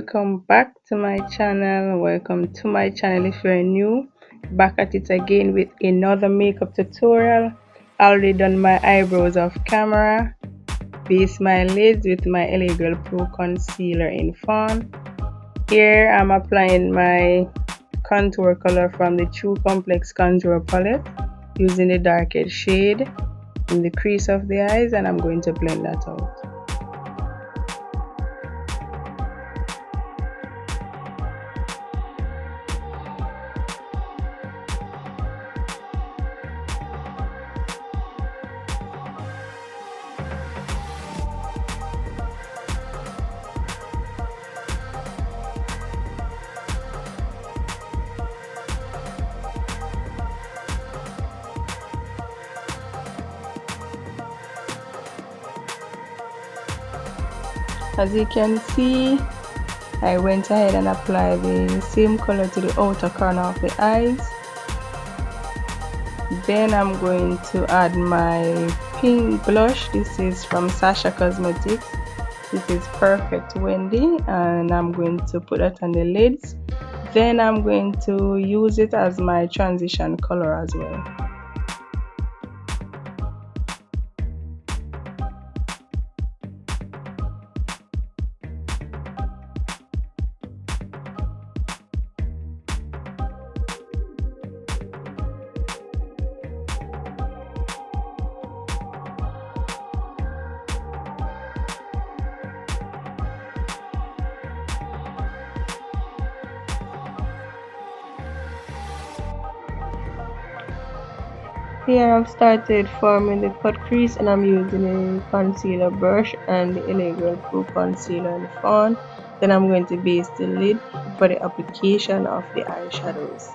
welcome back to my channel. Welcome to my channel if you're new. Back at it again with another makeup tutorial. Already done my eyebrows off camera. Base my lids with my LA Girl Pro concealer in Fawn. Here I'm applying my contour color from the True Complex Contour palette using the darkest shade in the crease of the eyes, and I'm going to blend that out. As you can see, I went ahead and applied the same color to the outer corner of the eyes. Then I'm going to add my pink blush. This is from Sasha Cosmetics. This is Perfect Wendy, and I'm going to put that on the lids. Then I'm going to use it as my transition color as well. Here I've started forming the cut crease, and I'm using a concealer brush and the LA Girl Pro concealer in Fawn. Then I'm going to base the lid for the application of the eyeshadows.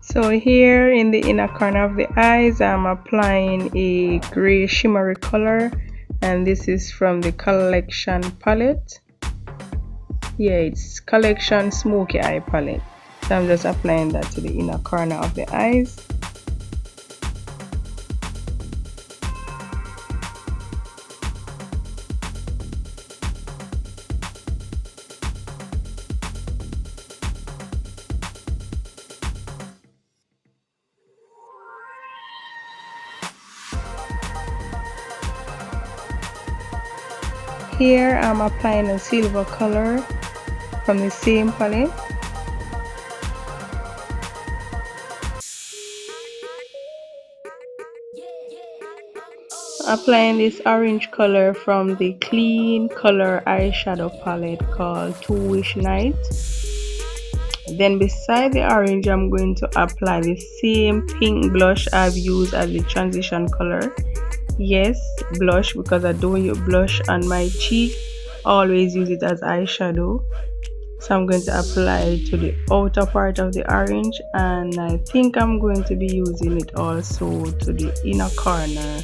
So here in the inner corner of the eyes, I'm applying a gray shimmery color, and this is from the Collection palette. Yeah, it's Collection Smoky Eye palette. So I'm just applying that to the inner corner of the eyes. Here I'm applying a silver color from the same palette. Applying this orange color from the Clean Color eyeshadow palette called Two Wish Night. Then beside the orange, I'm going to apply the same pink blush I've used as the transition color. Yes, blush, because I don't use blush on my cheek. Always use it as eyeshadow. So I'm going to apply it to the outer part of the orange, and I think I'm going to be using it also to the inner corner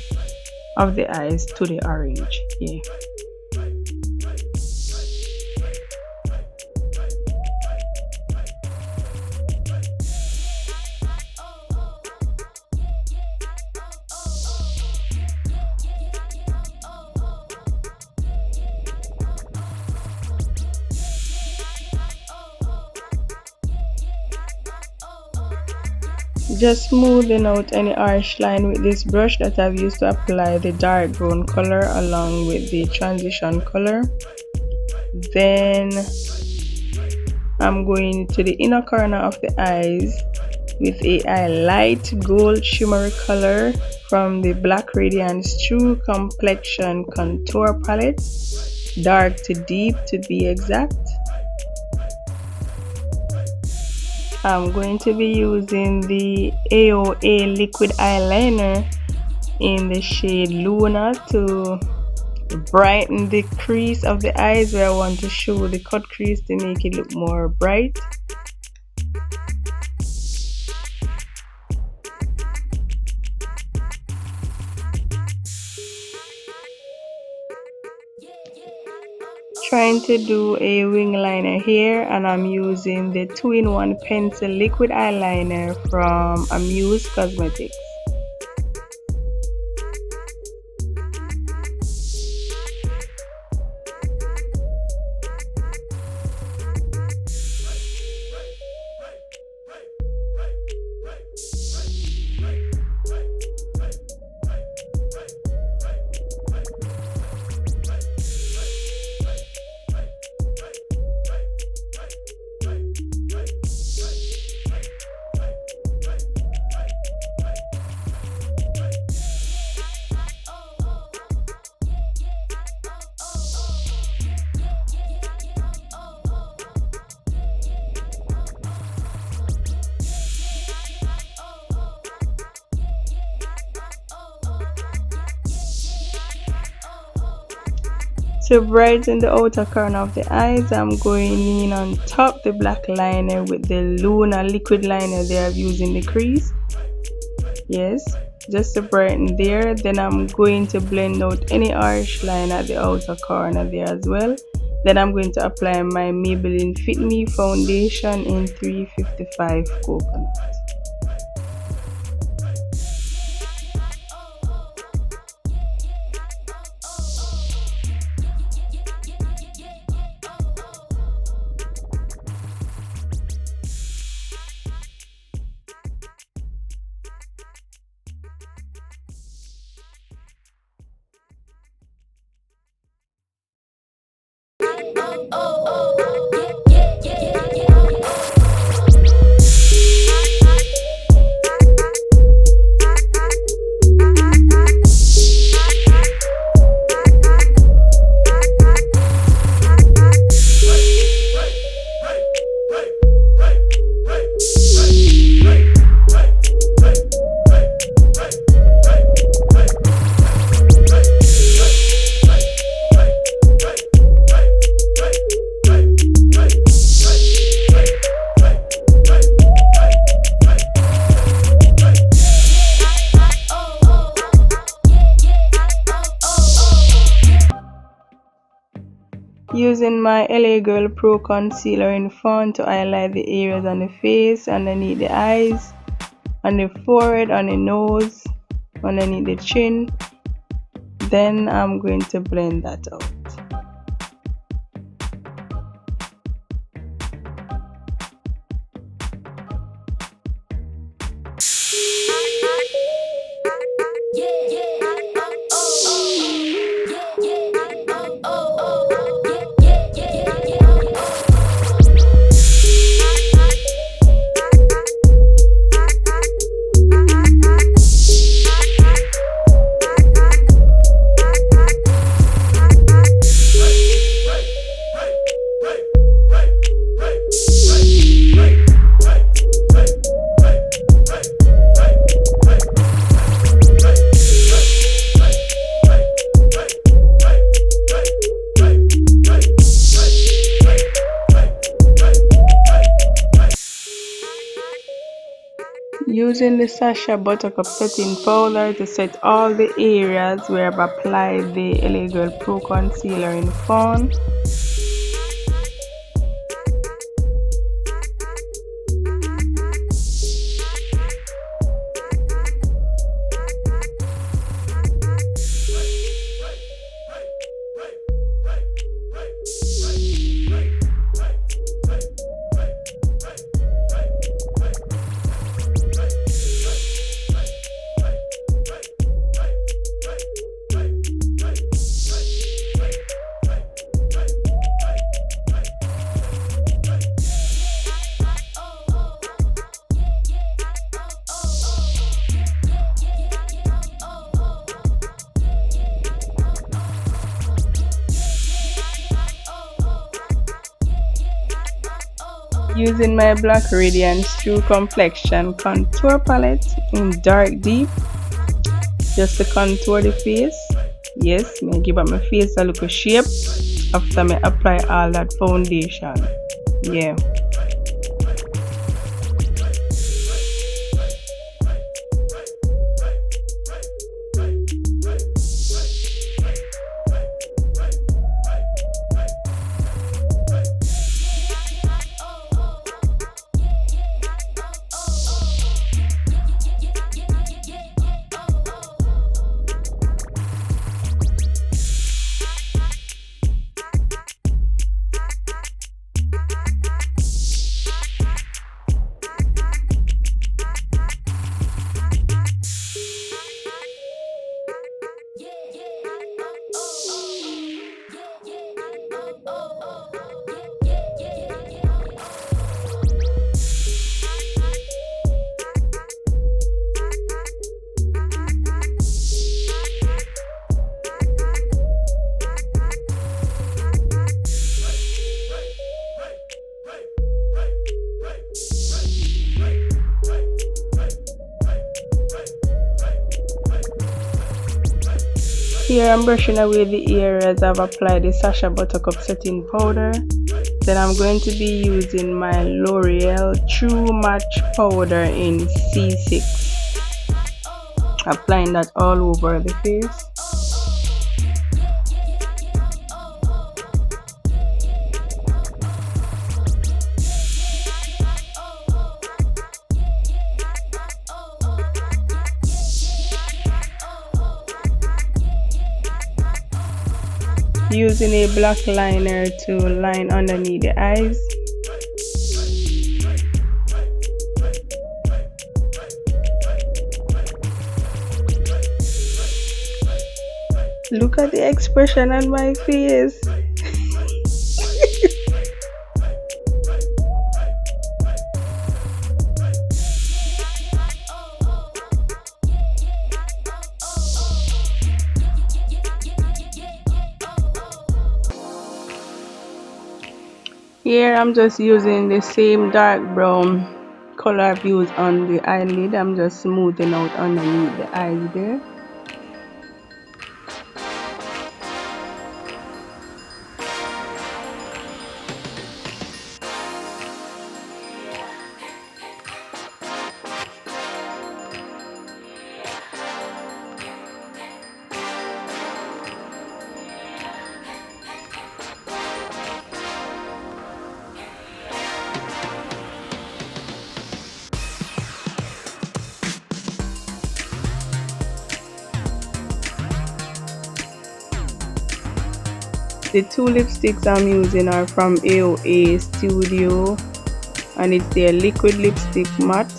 of the eyes to the orange. Yeah. Just smoothing out any harsh line with this brush that I've used to apply the dark brown color along with the transition color. Then I'm going to the inner corner of the eyes with a light gold shimmery color from the Black Radiance True Complexion Contour palette, dark to deep to be exact. I'm going to be using the AOA liquid eyeliner in the shade Luna to brighten the crease of the eyes where I want to show the cut crease to make it look more bright. Trying to do a wing liner here, and I'm using the 2-in-1 pencil liquid eyeliner from Amuse Cosmetics. To brighten the outer corner of the eyes, I'm going in on top the black liner with the Luna liquid liner there I've used in the crease. Yes, just to brighten there. Then I'm going to blend out any harsh line at the outer corner there as well. Then I'm going to apply my Maybelline Fit Me foundation in 355 Coconut. Using my LA Girl Pro Concealer in Fawn to highlight the areas on the face, underneath the eyes, on the forehead, on the nose, underneath the chin. Then I'm going to blend that out. Using the Sasha Buttercup setting powder to set all the areas where I've applied the LA Girl Pro Concealer in Fawn. Using my Black Radiance True Complexion Contour Palette in Dark Deep, just to contour the face. Yes, me give up my face a little shape after me apply all that foundation. Yeah. Here I'm brushing away the areas I've applied the Sacha Buttercup setting powder. Then I'm going to be using my L'Oreal True Match powder in C6. Applying that all over the face. Using a black liner to line underneath the eyes. Look at the expression on my face. Here I'm just using the same dark brown color I've used on the eyelid. I'm just smoothing out underneath the eyes there. The two lipsticks I'm using are from AOA Studio, and it's their liquid lipstick matte,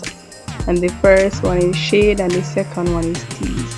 and the first one is Shade and the second one is Tease.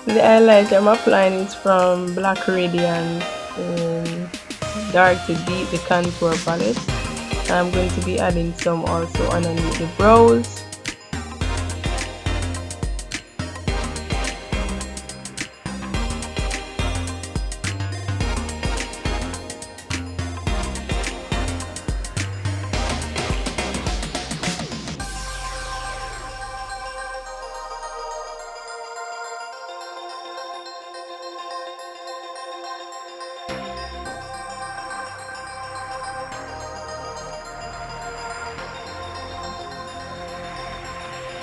The highlight I'm applying is from Black Radiance in Dark to Deep, the contour palette. And I'm going to be adding some also underneath the brows.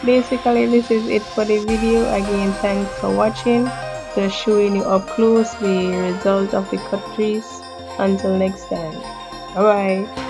Basically, this is it for the video. Again, thanks for watching. Just showing you up close the result of the cut crease. Until next time, bye bye.